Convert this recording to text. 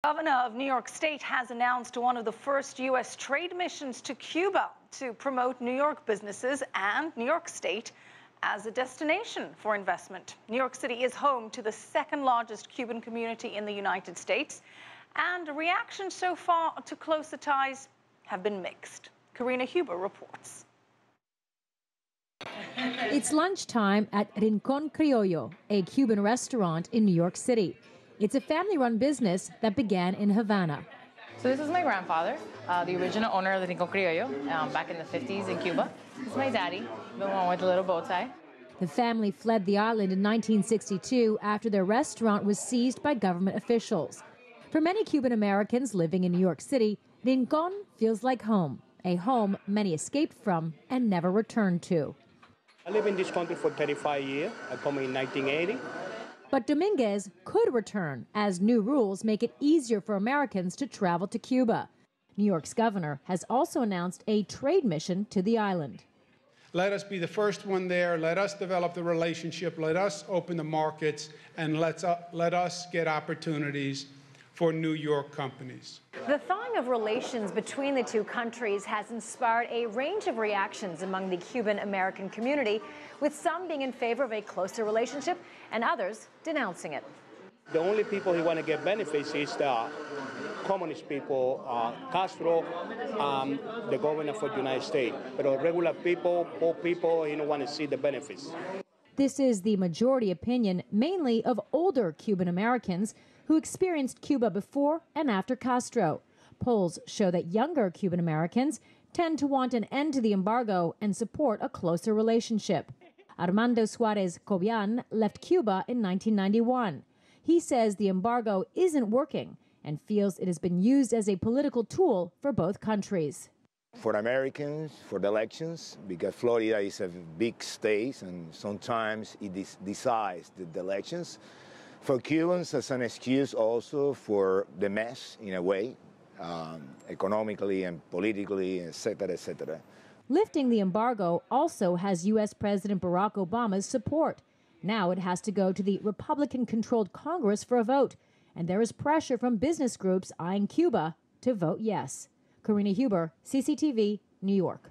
Governor of New York State has announced one of the first U.S. trade missions to Cuba to promote New York businesses and New York State as a destination for investment. New York City is home to the second largest Cuban community in the United States, and reactions so far to closer ties have been mixed. Karina Huber reports. It's lunchtime at Rincón Criollo, a Cuban restaurant in New York City. It's a family-run business that began in Havana. So this is my grandfather, the original owner of the Rincón Criollo, back in the 50s in Cuba. This is my daddy, the one with the little bow tie. The family fled the island in 1962 after their restaurant was seized by government officials. For many Cuban Americans living in New York City, Rincón feels like home, a home many escaped from and never returned to. I live in this country for 35 years. I come in 1980. But Dominguez could return, as new rules make it easier for Americans to travel to Cuba. New York's governor has also announced a trade mission to the island. Let us be the first one there. Let us develop the relationship. Let us open the markets, and let us get opportunities for New York companies. The thawing of relations between the two countries has inspired a range of reactions among the Cuban-American community, with some being in favor of a closer relationship and others denouncing it. The only people who want to get benefits is the communist people, Castro, the governor for the United States. But regular people, poor people, don't want to see the benefits. This is the majority opinion, mainly of older Cuban Americans who experienced Cuba before and after Castro. Polls show that younger Cuban Americans tend to want an end to the embargo and support a closer relationship. Armando Suarez Cobian left Cuba in 1991. He says the embargo isn't working and feels it has been used as a political tool for both countries. For Americans, for the elections, because Florida is a big state and sometimes it decides the elections. For Cubans, as an excuse also for the mess, in a way, economically and politically, etc., etc. Lifting the embargo also has U.S. President Barack Obama's support. Now it has to go to the Republican-controlled Congress for a vote, and there is pressure from business groups eyeing Cuba to vote yes. Karina Huber, CCTV, New York.